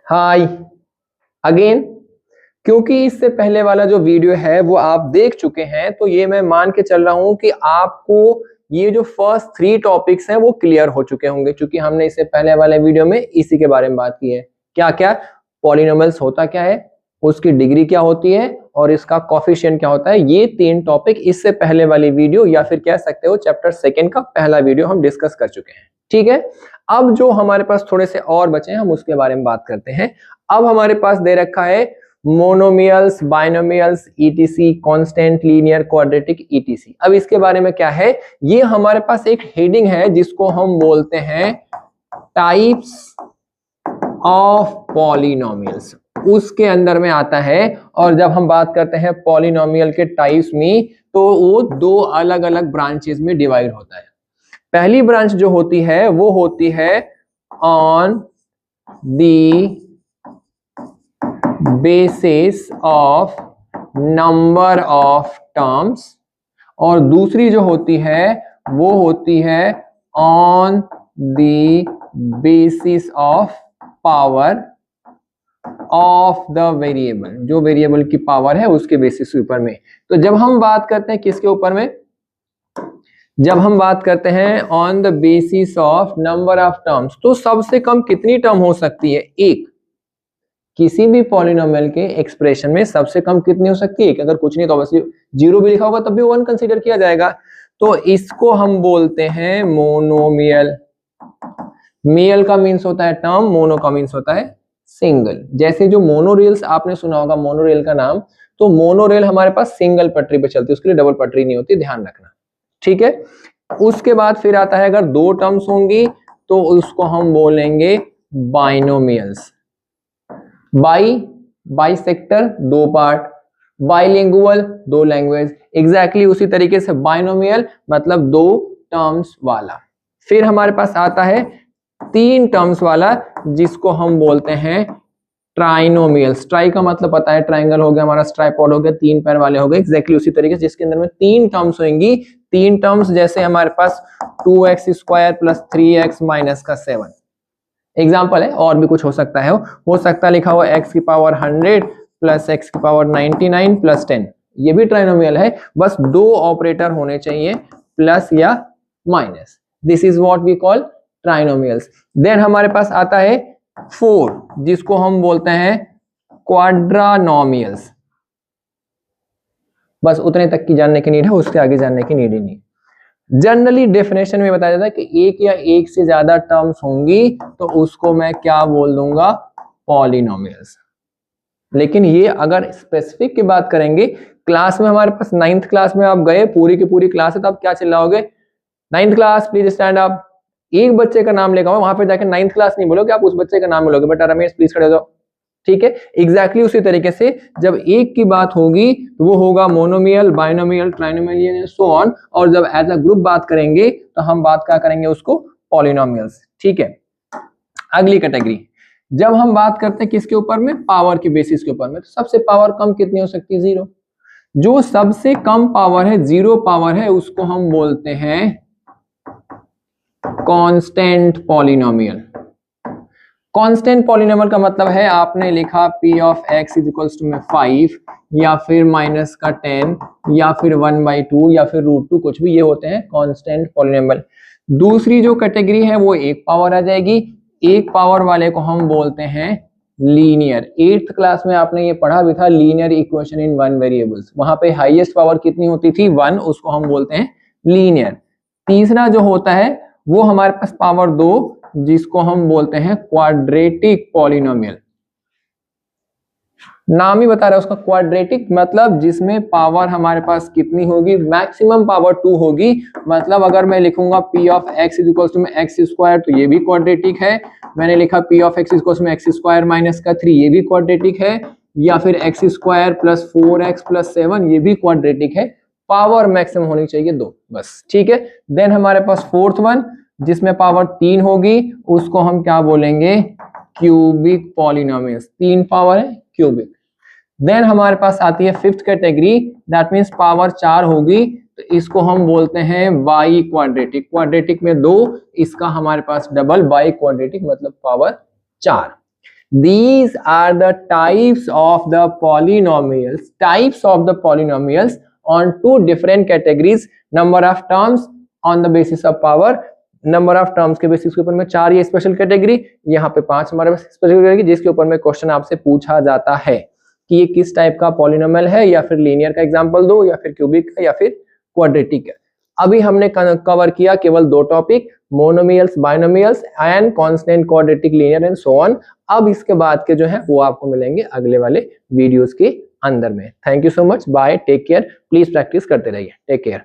हाय again. क्योंकि इससे पहले वाला जो वीडियो है वो आप देख चुके हैं, तो ये मैं मान के चल रहा हूं कि आपको ये जो फर्स्ट 3 टॉपिक्स हैं वो क्लियर हो चुके होंगे, क्योंकि हमने इससे पहले वाले वीडियो में इसी के बारे में बात की है। क्या क्या पॉलिनोमियल्स होता क्या है, उसकी डिग्री क्या होती है और इसका कोफिशिएंट क्या होता है। ये 3 टॉपिक इससे पहले वाली वीडियो या फिर कह सकते हो चैप्टर 2 का पहला वीडियो हम डिस्कस कर चुके हैं। ठीक है, अब जो हमारे पास थोड़े से और बचे हैं हम उसके बारे में बात करते हैं। अब हमारे पास दे रखा है monomials, binomials, etc, constant, linear, quadratic, etc. अब इसके बारे में क्या है, ये हमारे पास एक हेडिंग है जिसको हम बोलते हैं टाइप्स ऑफ पॉलिनोमियल्स, उसके अंदर में आता है। और जब हम बात करते हैं पॉलिनोमियल के टाइप्स में, तो वो 2 अलग अलग ब्रांचेस में डिवाइड होता है। पहली ब्रांच जो होती है वो होती है on the basis of number of terms, और दूसरी जो होती है वो होती है on the basis of power of the variable, जो वेरिएबल की पावर है उसके बेसिस के ऊपर में। तो जब हम बात करते हैं किसके ऊपर में, जब हम बात करते हैं on the basis of number of terms, तो सबसे कम कितनी टर्म हो सकती है, एक। किसी भी पॉलिनोमियल के एक्सप्रेशन में सबसे कम कितनी हो सकती है, एक। अगर कुछ नहीं तो बस 0 भी लिखा होगा तब भी 1 कंसीडर किया जाएगा। तो इसको हम बोलते हैं मोनोमियल। मियल का मीन्स होता है टर्म, मोनो का मीन्स होता है सिंगल। जैसे जो मोनोरेल्स आपने सुना होगा, मोनोरेल का नाम, तो मोनोरेल हमारे पास सिंगल पटरी पे चलती है, उसके लिए डबल पटरी नहीं होती, ध्यान रखना। ठीक है, उसके बाद फिर आता है अगर 2 टर्म्स होंगी तो उसको हम बोलेंगे binomials. Bisector 2 part, bilingual 2 language, exactly उसी तरीके से बाइनोमियल मतलब 2 टर्म्स वाला। फिर हमारे पास आता है 3 टर्म्स वाला जिसको हम बोलते हैं ट्राइनोमियल्स। ट्राई का मतलब पता है, ट्राइंगल हो गया हमारा, ट्राइपॉड हो गया, 3 पैर वाले हो गए, एग्जैक्टली उसी तरीके से जिसके अंदर में 3 टर्म्स होंगी। 3 टर्म्स जैसे हमारे पास 2x square plus 3x minus का 7 एग्जाम्पल है, और भी कुछ हो सकता है, हो सकता है लिखा हुआ x की पावर 100 प्लस x की पावर 99 प्लस 10, ये भी ट्राइनोमियल है। बस 2 ऑपरेटर होने चाहिए, प्लस या minus. This is what we call trinomials. Then हमारे पास आता है 4 जिसको हम बोलते हैं क्वाड्रानोमियल्स। बस उतने तक की जानने की नीड है, उसके आगे जानने की नीड ही नहीं। जनरली डेफिनेशन में बताया जाता है कि एक या एक से ज्यादा टर्म्स होंगी तो उसको मैं क्या बोल दूंगा, पॉलिनोमियल्स। लेकिन ये अगर स्पेसिफिक की बात करेंगे, क्लास में हमारे पास 9th क्लास में आप गए, पूरी की पूरी क्लास है, तो आप क्या चिल्लाओगे, 9th class please stand up. एक बच्चे का नाम लेगा, वहां पे जाकर 9th क्लास नहीं बोलोगे, आप उस बच्चे का नाम बोलोगे, बेटा रमेश प्लीज खड़े हो जाओ। ठीक है, एग्जैक्टली उसी तरीके से जब एक की बात होगी तो वो होगा monomial, binomial, trinomial, so on. और जब एज अ ग्रुप बात करेंगे तो हम बात क्या करेंगे, उसको पॉलिनोमियल्स। ठीक है, अगली कैटेगरी, जब हम बात करते हैं किसके ऊपर में, पावर के बेसिस के ऊपर में, तो सबसे पावर कम कितनी हो सकती है, 0। जो सबसे कम पावर है, 0 पावर है, उसको हम बोलते हैं कांस्टेंट पॉलिनोमियल। कांस्टेंट पॉलिनोमियल का मतलब है आपने लिखा p of x is equals to में 5 या फिर माइनस का 10 या फिर 1/2 या फिर √2, कुछ भी, ये होते हैं कांस्टेंट पॉलिनोमियल। दूसरी जो कैटेगरी है वो 1 पावर आ जाएगी। 1 पावर वाले को हम बोलते हैं लीनियर। 8th क्लास में आपने ये पढ़ा भी था, लीनियर इक्वेशन इन 1 वेरिएबल्स। वहां पे हाईएस्ट पावर कितनी होती थी, 1, उसको हम बोलते हैं लीनियर। तीसरा जो होता है वो हमारे पास पावर 2, जिसको हम बोलते हैं क्वाड्रेटिक पॉलिनोमियल। नाम ही बता रहा है उसका, क्वाड्रेटिक मतलब जिसमें पावर हमारे पास कितनी होगी, मैक्सिमम पावर 2 होगी। मतलब अगर मैं लिखूंगा p of x is equals to में x स्क्वायर, तो ये भी क्वाड्रेटिक है। मैंने लिखा p of x is equals में x स्क्वायर माइनस का 3, ये भी क्वाड्रेटिक है। या फिर x square plus 4x plus 7, ये भी क्वाड्रेटिक है। पावर मैक्सिमम होनी चाहिए 2 बस। ठीक है, देन हमारे पास 4th वन जिसमें पावर 3 होगी, उसको हम क्या बोलेंगे, क्यूबिक पॉलिनोमियल्स। 3 पावर है, क्यूबिक। देन हमारे पास आती है 5th category, that means power 4 होगी, तो इसको हम बोलते हैं बाई क्वाड्रेटिक। क्वाड्रेटिक में 2, इसका हमारे पास डबल, बाई क्वाड्रेटिक मतलब power 4। These are the types of the polynomials on two different categories. Number of terms on the basis of power. Number of terms के बेसिस के ऊपर में 4 ये स्पेशल कैटेगरी, यहाँ पे 5 हमारे पास स्पेशल कैटेगरी, जिसके ऊपर में क्वेश्चन आपसे पूछा जाता है कि ये किस टाइप का पॉलिनोमियल है, या फिर लीनियर का एग्जांपल दो, या फिर क्यूबिक है, या फिर क्वाड्रेटिक है। अभी हमने कवर किया केवल 2 topic, monomials, binomials and constant, quadratic, linear and so on. अब इसके बाद के जो है वो आपको मिलेंगे अगले वाले वीडियोस के अंदर में। Thank you so much, bye, take care, please practice करते रहिए, टेक केयर।